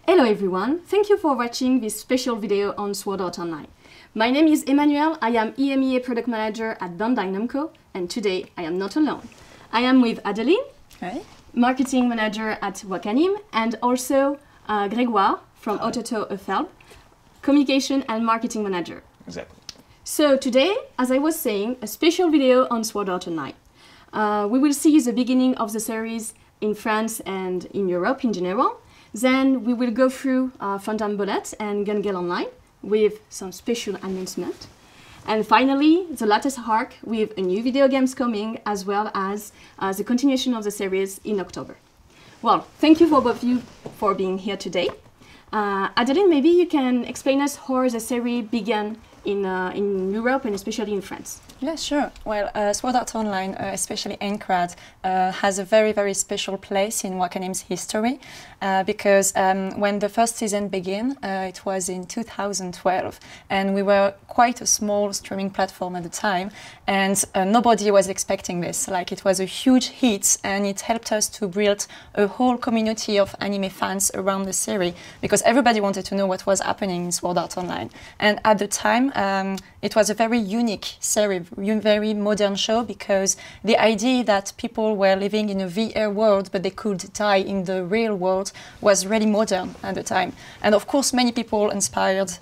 Hello everyone, thank you for watching this special video on Sword Art Online. My name is Emmanuel, I am EMEA Product Manager at Bandai Namco, and today I am not alone. I am with Adeline, Hi. Marketing Manager at Wakanim, and also Grégoire from Ototo Ofelbe, Communication and Marketing Manager. Exactly. So today, as I was saying, a special video on Sword Art Online. We will see the beginning of the series in France and in Europe in general. Then we will go through Phantom Bullet and Gun Gale Online with some special announcement. And finally, the latest arc with a new video games coming, as well as the continuation of the series in October. Well, thank you for both of you for being here today. Adeline, maybe you can explain us how the series began in Europe and especially in France. Yeah, sure. Well, Sword Art Online, especially Encrad, has a very, very special place in Wakanim's history because when the first season began, it was in 2012, and we were quite a small streaming platform at the time, and nobody was expecting this. Like, it was a huge hit, and it helped us to build a whole community of anime fans around the series, because everybody wanted to know what was happening in Sword Art Online. And at the time, it was a very unique series, very modern show, because the idea that people were living in a VR world but they could die in the real world was really modern at the time. And of course many people inspired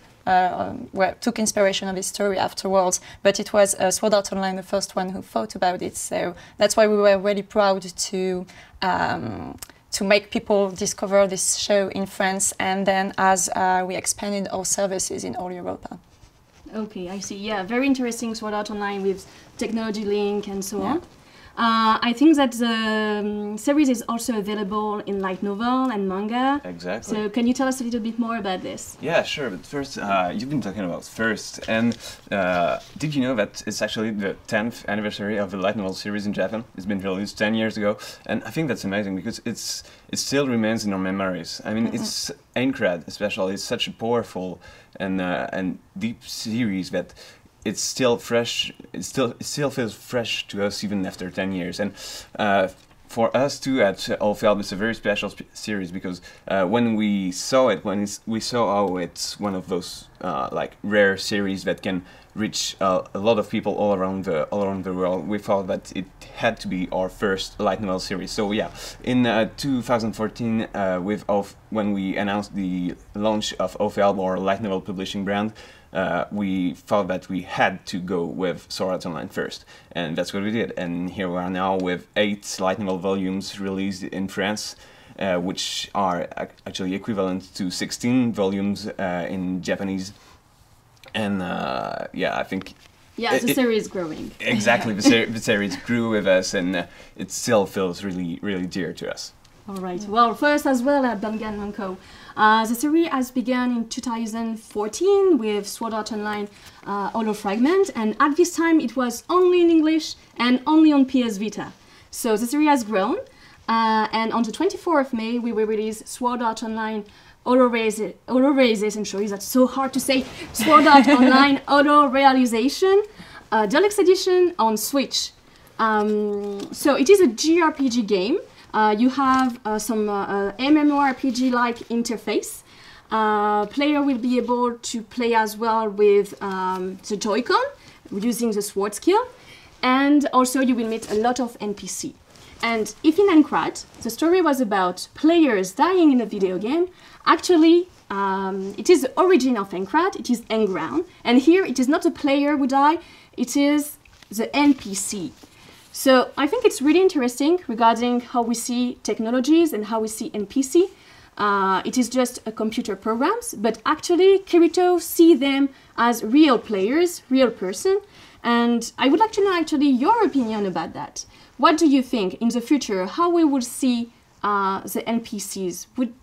took inspiration of this story afterwards, but it was Sword Art Online the first one who thought about it, so that's why we were really proud to make people discover this show in France, and then as we expanded our services in all Europe. Okay, I see. Yeah, very interesting Sword Art Online with technology link and so on. I think that the series is also available in light novel and manga. Exactly. So can you tell us a little bit more about this? Yeah, sure. But first, you've been talking about first, and did you know that it's actually the 10th anniversary of the light novel series in Japan? It's been released 10 years ago, and I think that's amazing because it still remains in our memories. I mean, it's Encrad, especially. It's such a powerful and deep series that it's still fresh. It still feels fresh to us even after 10 years. And for us too at Ofelbe, it's a very special series because when we saw it, we saw how it's one of those like rare series that can reach a lot of people all around the world, we thought that it had to be our first light novel series. So yeah, in 2014, when we announced the launch of Ofelbe, our light novel publishing brand, we thought that we had to go with Sword Art Online first, and that's what we did. And here we are now with 8 light novel volumes released in France, which are actually equivalent to 16 volumes in Japanese. And yeah, I think... Yeah, the series is growing. Exactly, the series grew with us, and it still feels really, really dear to us. All right. Well, first as well at Bandai Namco, the series has begun in 2014 with Sword Art Online Holo Fragment, and at this time it was only in English and only on PS Vita. So the series has grown, and on the 24th of May we will release Sword Art Online Holo Realization. Sorry, that's so hard to say. Sword Art Online Holo Realization Deluxe Edition on Switch. So it is a JRPG game. You have some MMORPG-like interface. Player will be able to play as well with the Joy-Con, using the sword skill, and also you will meet a lot of NPC. And if in Encrad, the story was about players dying in a video game, actually it is the origin of Encrad, it is Enground, and here it is not the player who die, it is the NPC. So I think it's really interesting regarding how we see technologies and how we see NPC. It is just a computer programs, but actually Kirito see them as real players, real person. And I would like to know actually your opinion about that. What do you think in the future, how we will see the NPCs? Would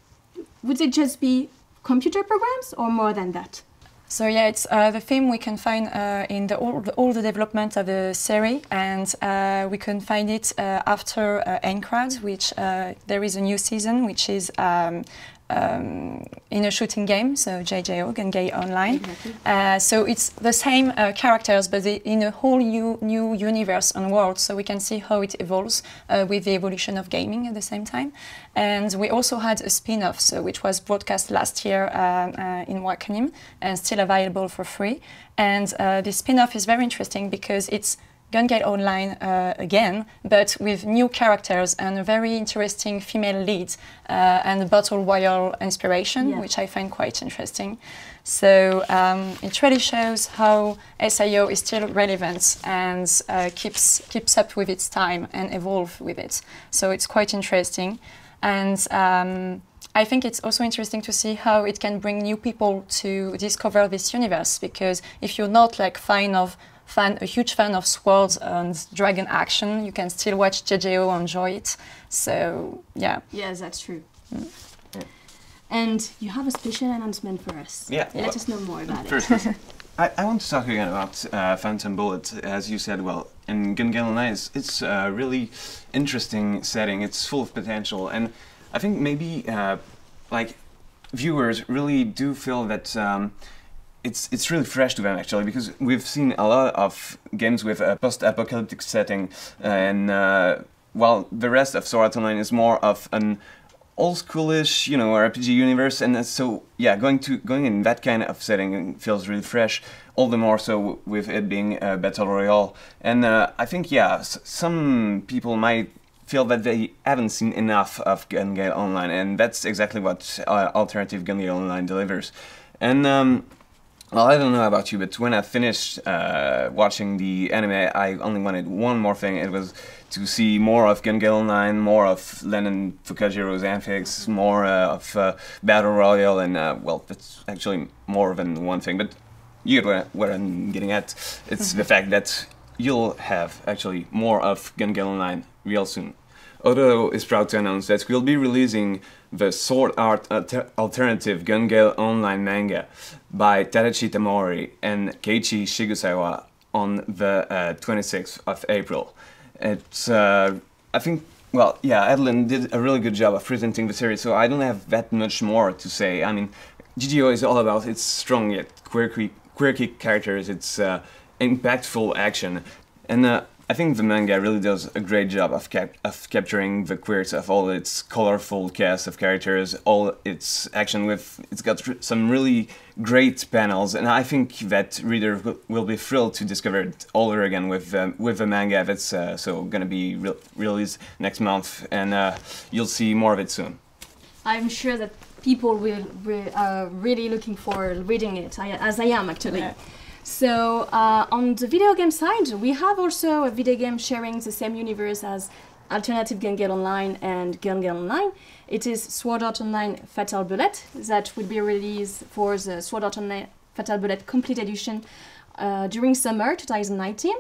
they just be computer programs or more than that? So yeah, it's the theme we can find in all the development of the series, and we can find it after Encrad, which there is a new season, which is in a shooting game, so JJO, Gun Game Online. Exactly. So it's the same characters, but in a whole new universe and world, so we can see how it evolves with the evolution of gaming at the same time. And we also had a spin-off, so which was broadcast last year in Wakanim and still available for free. And this spin-off is very interesting because it's Gun Game Online again, but with new characters and a very interesting female lead and a battle royale inspiration, which I find quite interesting. So it really shows how SIO is still relevant and keeps up with its time and evolve with it. So it's quite interesting. And I think it's also interesting to see how it can bring new people to discover this universe, because if you're not like a huge fan of swords and dragon action, you can still watch JJO and enjoy it. So, yeah. Yes, that's true. And you have a special announcement for us. Yeah. Let us know more about First, it. I want to talk again about Phantom Bullet. As you said, well, in Gun Game Online, it's a really interesting setting. It's full of potential. And I think maybe, like, viewers really do feel that it's really fresh to them, actually, because we've seen a lot of games with a post-apocalyptic setting, and while the rest of Sword Art Online is more of an old-schoolish, you know, RPG universe, and so yeah, going in that kind of setting feels really fresh. All the more so with it being a battle royale, and I think yeah, some people might feel that they haven't seen enough of Gun Game Online, and that's exactly what alternative Gun Game Online delivers. And well, I don't know about you, but when I finished watching the anime, I only wanted one more thing. It was to see more of Gun Game Online, more of Lennon Fukajiro's antics, more of Battle Royale, and well, that's actually more than one thing, but you get what I'm getting at. It's the fact that you'll have actually more of Gun Game Online real soon. Ototo is proud to announce that we'll be releasing the Sword Art Alternative Gun Game Online manga by Tadashi Tamori and Keiichi Shigusawa on the 26th of April. It's, I think, well, yeah, Adeline did a really good job of presenting the series, so I don't have that much more to say. I mean, GGO is all about its strong yet quirky characters, its impactful action, and I think the manga really does a great job of capturing the quirks of all its colorful cast of characters, all its action it's got some really great panels, and I think that reader will be thrilled to discover it all over again with the manga that's so gonna be released next month, and you'll see more of it soon. I'm sure that people will really looking for reading it, as I am actually. Yeah. So on the video game side, we have also a video game sharing the same universe as alternative Gun Game Online and Gun Game Online. It is Sword Art Online Fatal Bullet that will be released for the Sword Art Online Fatal Bullet Complete Edition during summer 2019.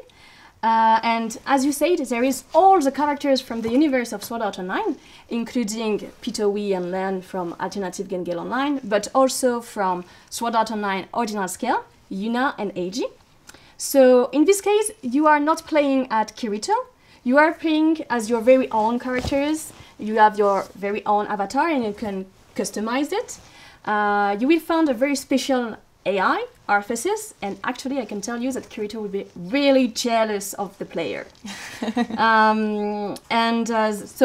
And as you said, there is all the characters from the universe of Sword Art Online, including Pitowi and Len from alternative Gun Game Online, but also from Sword Art Online Ordinal Scale, Yuna and Eiji. So in this case, you are not playing at Kirito, you are playing as your very own characters, you have your very own avatar and you can customize it. You will find a very special AI, Arthesis, and actually I can tell you that Kirito will be really jealous of the player. So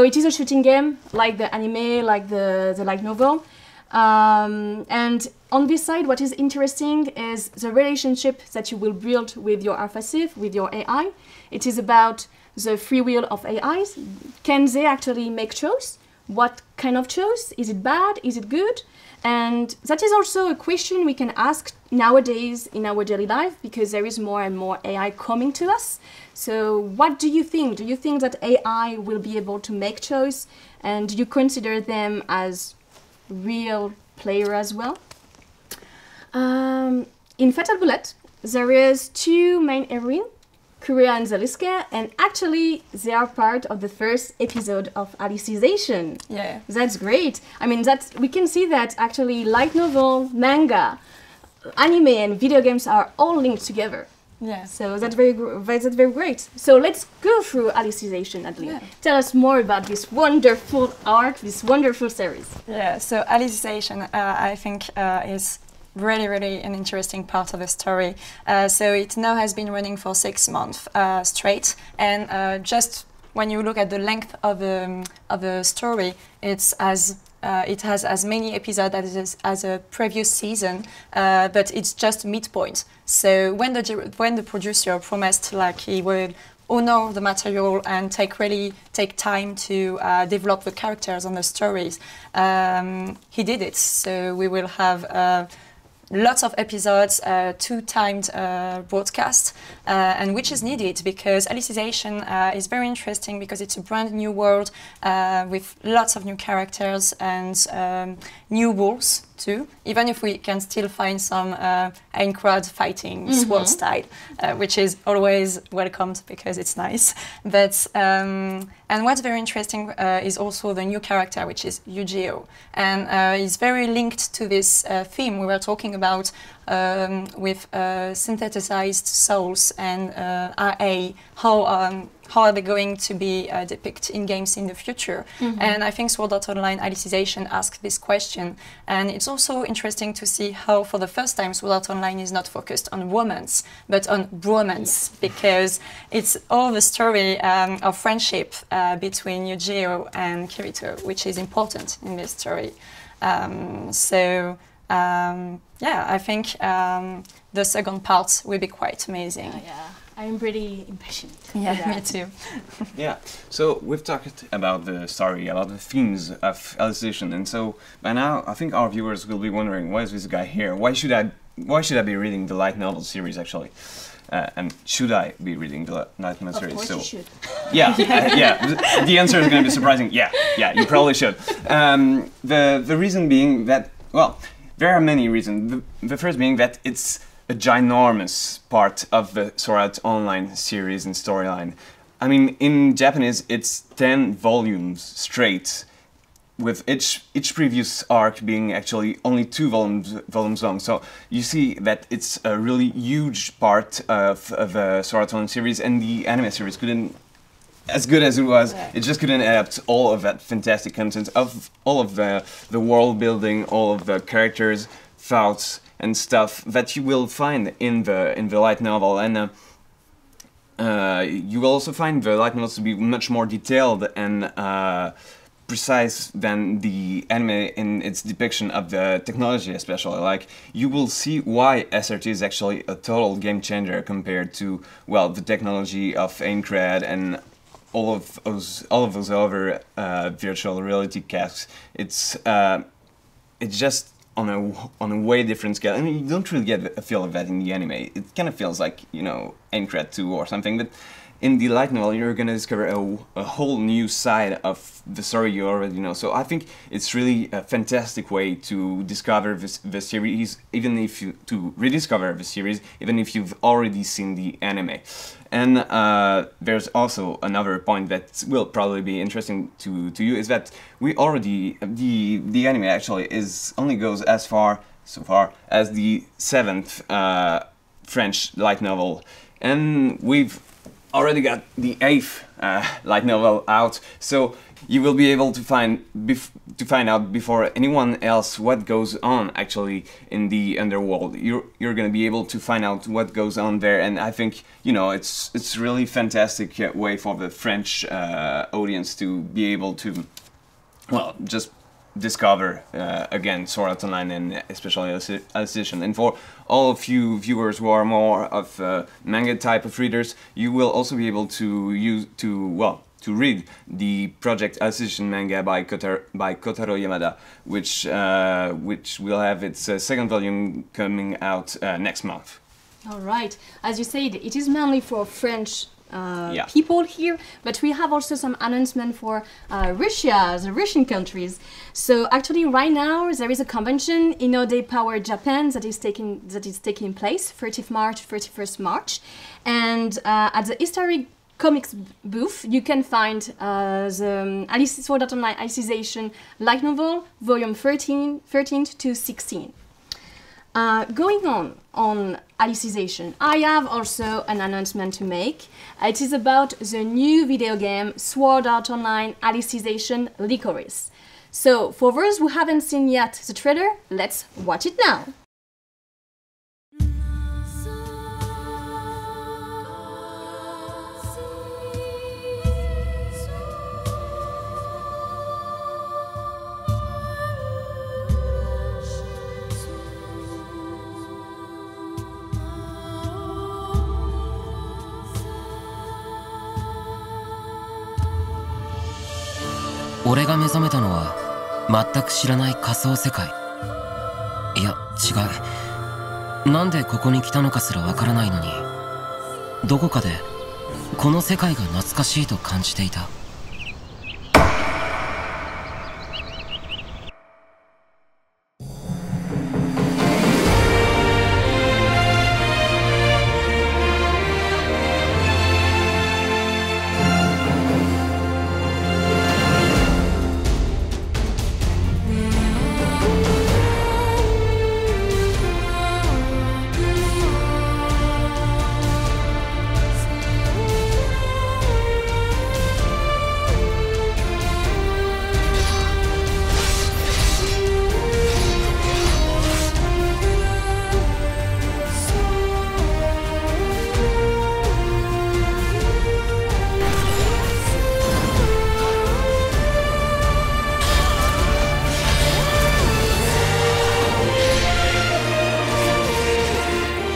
it is a shooting game, like the anime, like the light novel. And on this side, what is interesting is the relationship that you will build with your Arthesis, with your AI. It is about the free will of AIs. Can they actually make choice? What kind of choice? Is it bad? Is it good? And that is also a question we can ask nowadays in our daily life, because there is more and more AI coming to us. So what do you think? Do you think that AI will be able to make choice? And do you consider them as real player as well? In Fatal Bullet, there is two main heroines, Kuria and Zaliska, and actually they are part of the first episode of Alicization. Yeah. That's great. I mean, we can see that actually light novel, manga, anime and video games are all linked together. Yeah. So that's very great. So let's go through Alicization, Adeline. Yeah. Tell us more about this wonderful arc, this wonderful series. Yeah, so Alicization, I think, is really an interesting part of the story. So it now has been running for 6 months straight, and just when you look at the length of the story, it has as many episodes as a previous season, but it's just midpoint. So when the producer promised like he would honor the material and take time to develop the characters and the stories, he did it. So we will have lots of episodes, 2 timed broadcasts, and which is needed because Alicization is very interesting because it's a brand new world with lots of new characters and new rules too, even if we can still find some Aincrad fighting sword style, which is always welcomed because it's nice. But and what's very interesting is also the new character, which is Yu-Gi-Oh, and is very linked to this theme we were talking about with synthesized souls and RA, how are they going to be depicted in games in the future? And I think Sword Art Online Alicization asked this question, and it's also interesting to see how for the first time Sword Art Online is not focused on romance but on bromance, because it's all the story of friendship between Yu-Gi-Oh and Kirito, which is important in this story. Yeah, I think the second part will be quite amazing. Yeah, I'm pretty impatient. Yeah, me too. Yeah, so we've talked about the story, about the themes of Alicization, and so by now I think our viewers will be wondering, why is this guy here? Why should I be reading the light novel series actually? And should I be reading the light novel series? Of course you should. Yeah, yeah. The answer is going to be surprising. Yeah, you probably should. The reason being that, well, there are many reasons. The first being that it's a ginormous part of the Sword Art Online series and storyline. I mean, in Japanese, it's 10 volumes straight, with each previous arc being actually only 2 volumes long. So you see that it's a really huge part of the Sword Art Online series, and the anime series couldn't, as good as it was, it just couldn't adapt all of that fantastic content of all of the world building, all of the characters, thoughts, and stuff that you will find in the light novel. And you will also find the light novels to be much more detailed and precise than the anime in its depiction of the technology, especially. Like, you will see why SRT is actually a total game changer compared to, well, the technology of Aincrad and all of those other virtual reality casks. It's just on a way different scale. I mean, you don't really get a feel of that in the anime. It kind of feels like, you know, Aincrad 2 or something, but in the light novel you're gonna discover a whole new side of the story you already know. So I think it's really a fantastic way to discover the series, to rediscover the series, even if you've already seen the anime. And there's also another point that will probably be interesting to you, is that we already, the anime actually only goes as far as the 7th French light novel, and we've already got the 8th light novel out, so you will be able to find out before anyone else what goes on actually in the underworld. You're gonna be able to find out what goes on there, and I think, you know, it's really fantastic way for the French audience to be able to, well, just discover again Sword Art Online, and especially Alicization. And for all of you viewers who are more of manga type of readers, you will also be able to read the Project Alicization manga by Kotaro Yamada, which will have its 2nd volume coming out next month. All right. As you said, it is mainly for French people here, but we have also some announcement for Russia, the Russian countries. So actually right now there is a convention in Ode Power Japan that is taking place 30th March, 31st March, and at the historic comics booth you can find the Sword Art Online Alicization light novel volume 13 to 16. Going on Alicization, I have also an announcement to make. It is about the new video game Sword Art Online Alicization Licorice. So, for those who haven't seen yet the trailer, let's watch it now. 俺が目覚めたのは全く知らない仮想世界。いや違う、なんでここに来たのかすらわからないのに、どこかでこの世界が懐かしいと感じていた。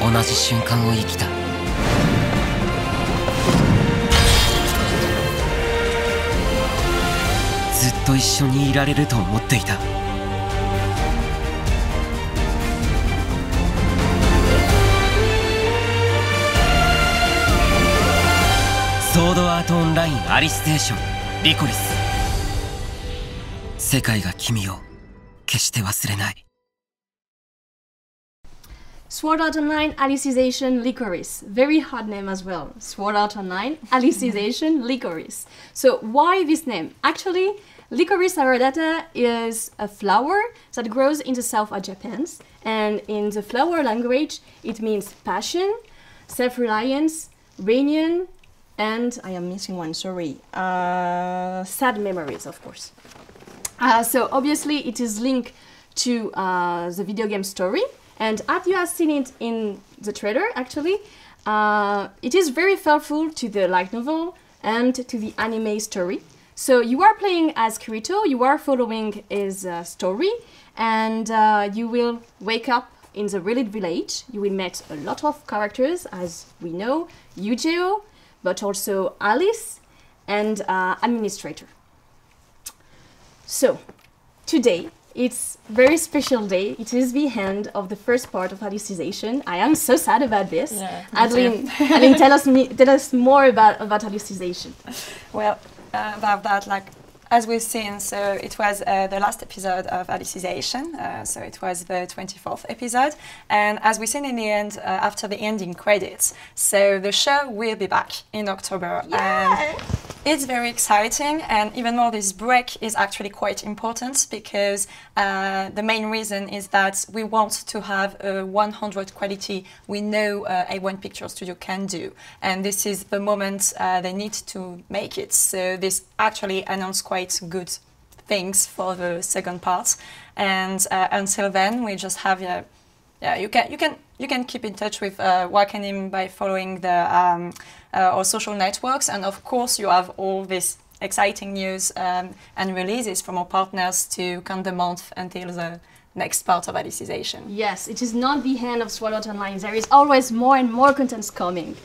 同じ瞬間を生きた。ずっと一緒にいられると思っていた。ソードアートオンラインアリステーションリコリス。世界が君を決して忘れない。Sword Art Online Alicization Licorice. Very hard name as well. Sword Art Online Alicization Licorice. So why this name? Actually, licorice aradata is a flower that grows in the south of Japan. And in the flower language, it means passion, self-reliance, reunion, and I am missing one, sorry, sad memories, of course. So obviously it is linked to the video game story. And as you have seen it in the trailer, actually, it is very faithful to the light novel and to the anime story. So you are playing as Kirito, you are following his story, and you will wake up in the Relic Village. You will meet a lot of characters, as we know, Yujiro, but also Alice and Administrator. So, today, it's a very special day. It is the end of the first part of Alicization. I am so sad about this. Yeah, Adeline, tell us more about Alicization. Well, about that, like, as we've seen, so it was the last episode of Alicization, so it was the 24th episode, and as we've seen in the end, after the ending credits, so the show will be back in October. Yeah. And it's very exciting, and even more, this break is actually quite important because the main reason is that we want to have a 100 quality we know A1 Picture Studio can do, and this is the moment they need to make it. So this actually announced quite good things for the second part, and until then, we just have you can keep in touch with Wakanim by following the our social networks, and of course you have all this exciting news and releases from our partners to count the month until the next part of Alicization. Yes, it is not the end of Sword Art Online. There is always more and more contents coming.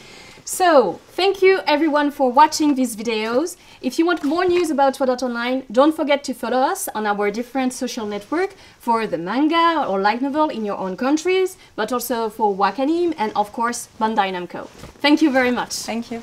So, thank you everyone for watching these videos. If you want more news about Sword Art Online, don't forget to follow us on our different social network for the manga or light novel in your own countries, but also for Wakanim and of course Bandai Namco. Thank you very much. Thank you.